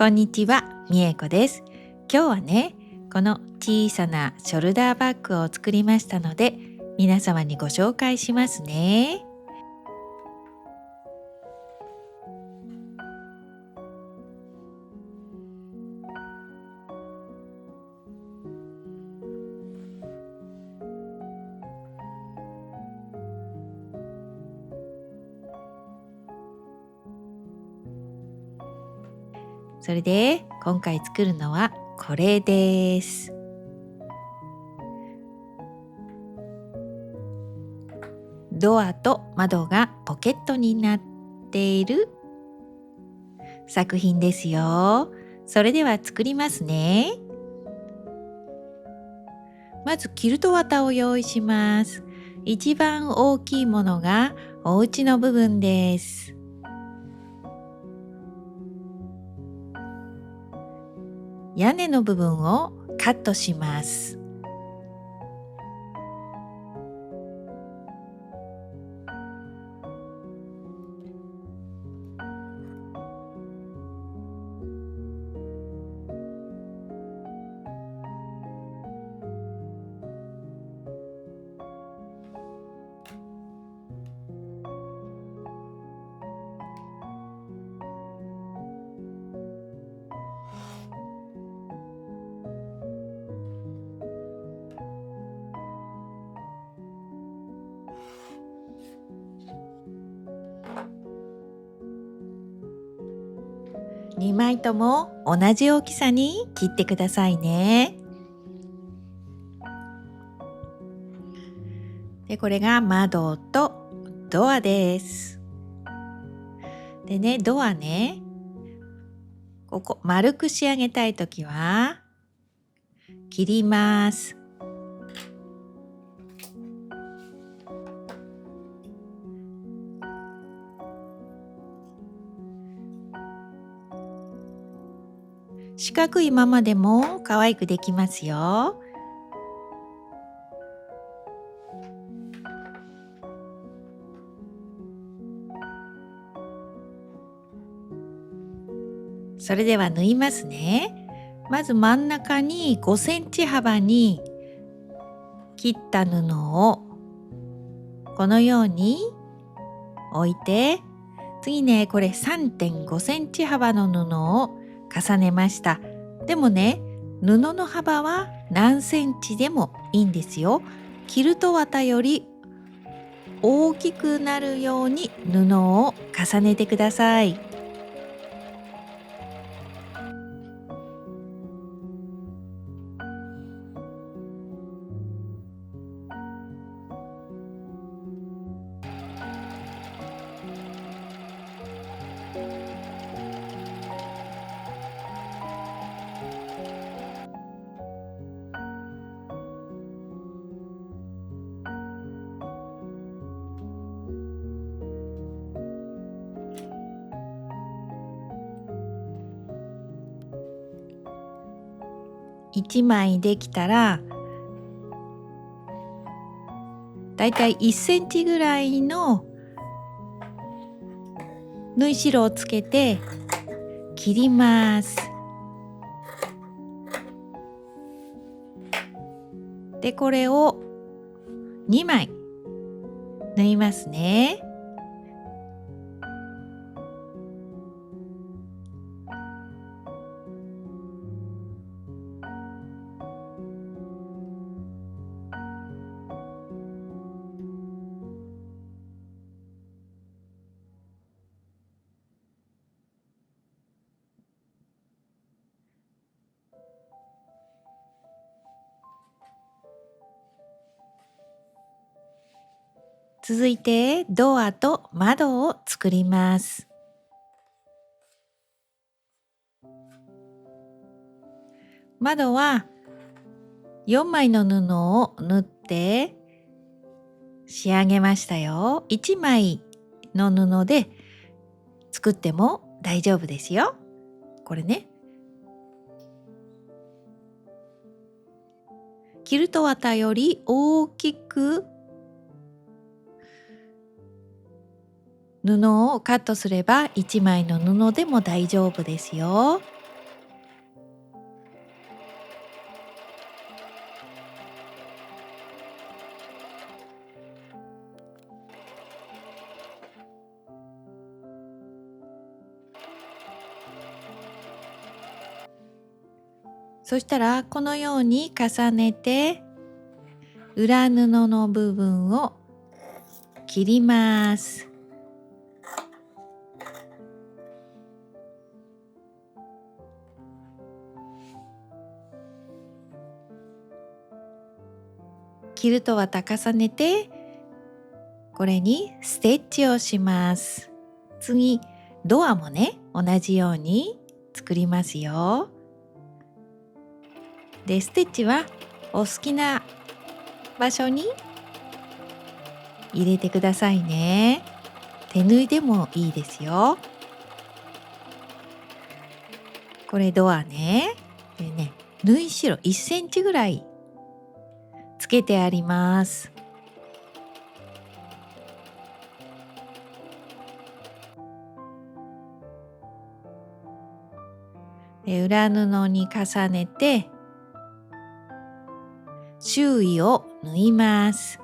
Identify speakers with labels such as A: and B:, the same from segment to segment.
A: こんにちは、みえこです。今日はね、この小さなショルダーバッグを作りましたので、皆様にご紹介しますね。それで今回作るのはこれです。ドアと窓がポケットになっている作品ですよ。それでは作りますね。まずキルト綿を用意します。一番大きいものがお家の部分です。屋根の部分をカットします。2枚とも同じ大きさに切ってくださいね。で、これが窓とドアです。でね、ドアね、ここ丸く仕上げたいときは切ります。四角いままでも可愛くできますよ。それでは縫いますね。まず真ん中に5センチ幅に切った布をこのように置いて、次ね、これ 3.5 センチ幅の布を重ねました。でもね、布の幅は何センチでもいいんですよ。キルト綿より大きくなるように布を重ねてください。1枚できたらだいたい1センチぐらいの縫い代をつけて切ります。で、これを2枚縫いますね。続いてドアと窓を作ります。窓は4枚の布を縫って仕上げましたよ。1枚の布で作っても大丈夫ですよ。これね。キルト綿より大きく布をカットすれば1枚の布でも大丈夫ですよ。そしたらこのように重ねて裏布の部分を切ります。キルト綿重ねてこれにステッチをします。次ドアもね同じように作りますよ。でステッチはお好きな場所に入れてくださいね。手縫いでもいいですよ。これドアね。でね、縫い代1センチぐらいつけてあります。で裏布に重ねて周囲を縫います。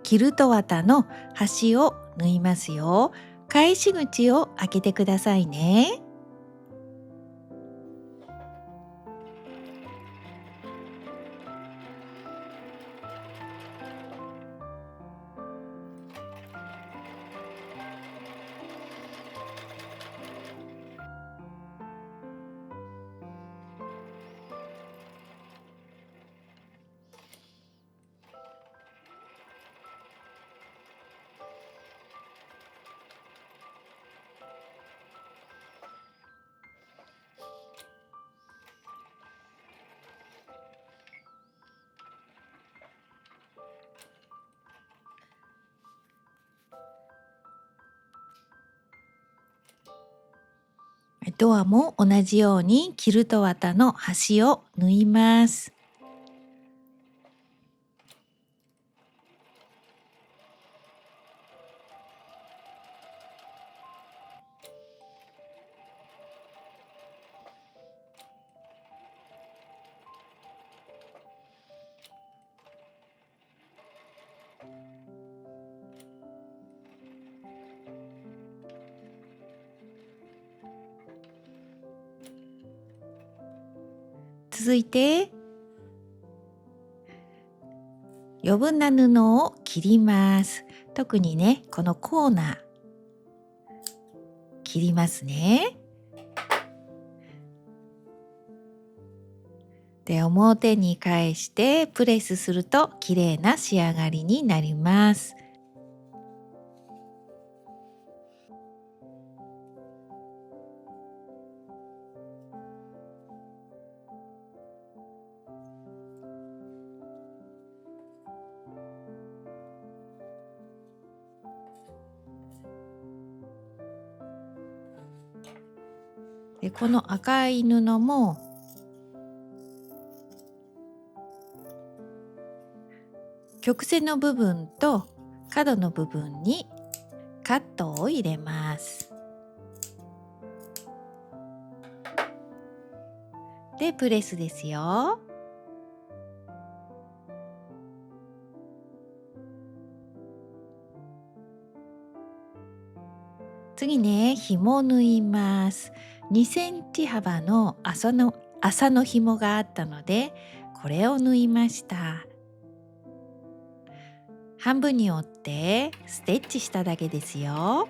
A: キルト綿の端を縫いますよ。返し口を開けてくださいね。ドアも同じようにキルト綿の端を縫います。続いて余分な布を切ります。特にねこのコーナー切りますね。で表に返してプレスすると綺麗な仕上がりになります。でこの赤い布も曲線の部分と角の部分にカットを入れます。でプレスですよ。次ね紐縫います。2センチ幅の麻の紐があったのでこれを縫いました。半分に折ってステッチしただけですよ。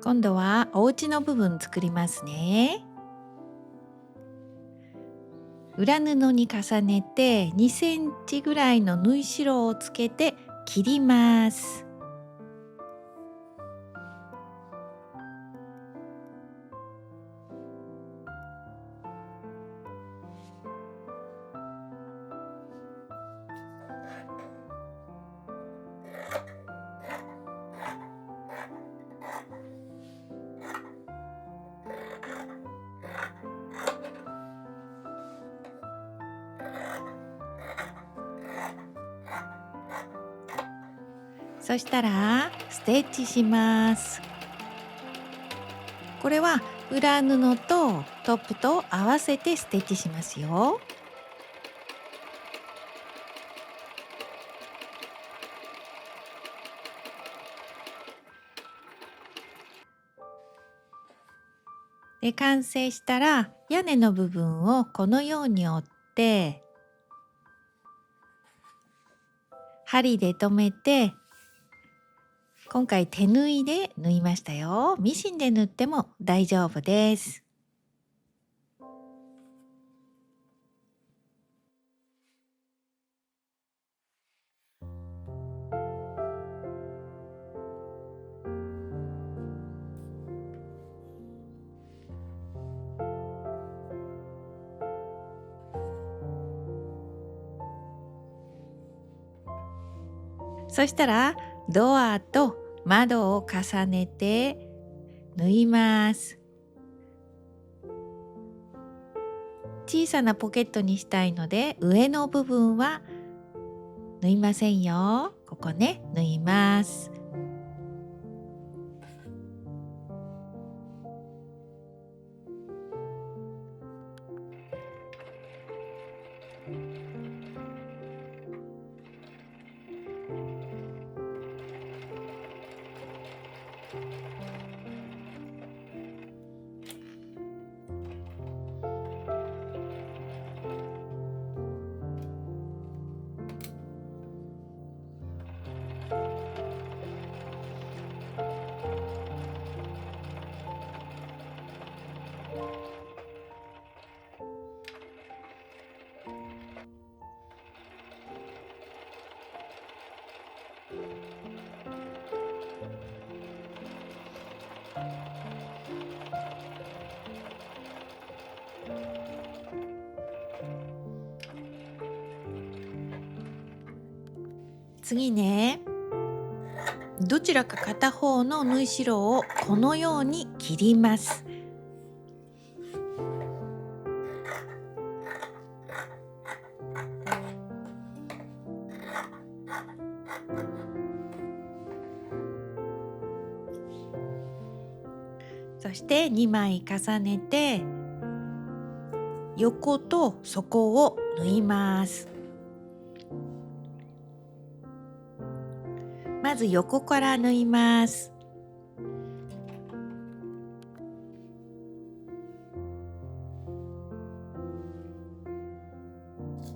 A: 今度はお家の部分作りますね。裏布に重ねて2センチぐらいの縫い代をつけて切ります。そしたらステッチします。これは裏布とトップと合わせてステッチしますよ。で、完成したら屋根の部分をこのように折って針で留めて、今回手縫いで縫いましたよ。ミシンで縫っても大丈夫です。そしたらドアと窓を重ねて縫います。小さなポケットにしたいので上の部分は縫いませんよ。ここね、縫います。次ね、どちらか片方の縫い代をこのように切ります。そして2枚重ねて横と底を縫います。まず横から縫います。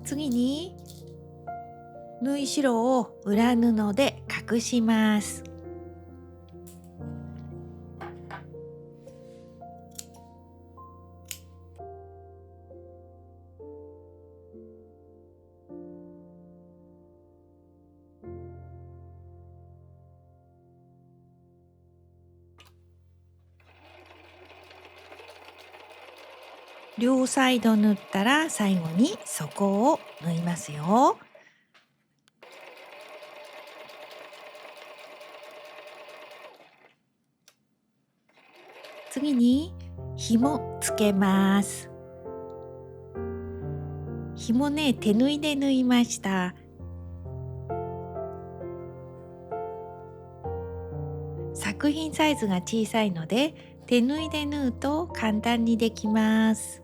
A: 次に縫い代を裏布で隠します。両サイド縫ったら最後に底を縫いますよ。次に紐つけます。紐ね、手縫いで縫いました。作品サイズが小さいので手縫いで縫うと簡単にできます。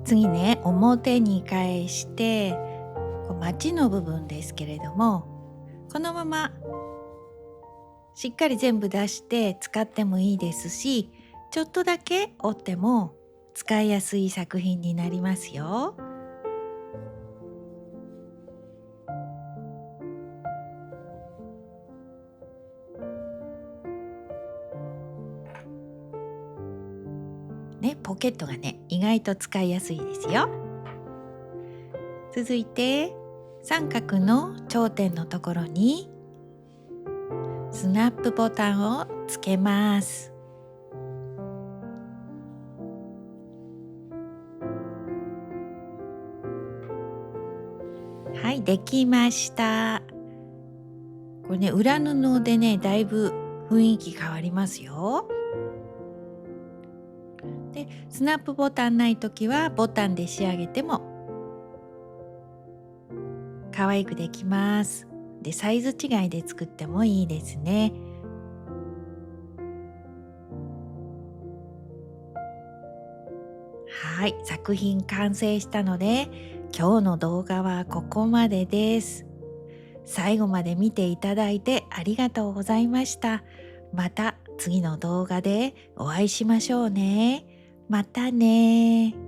A: 次ね、表に返してまちの部分ですけれども、このまましっかり全部出して使ってもいいですし、ちょっとだけ折っても使いやすい作品になりますよ。ね、ポケットがね意外と使いやすいですよ。続いて三角の頂点のところにスナップボタンをつけます。はい、できました。これね、裏布でねだいぶ雰囲気変わりますよ。で、スナップボタンないときはボタンで仕上げても可愛くできます。で、サイズ違いで作ってもいいですね。はい、作品完成したので、今日の動画はここまでです。最後まで見ていただいてありがとうございました。また次の動画でお会いしましょうね。またね。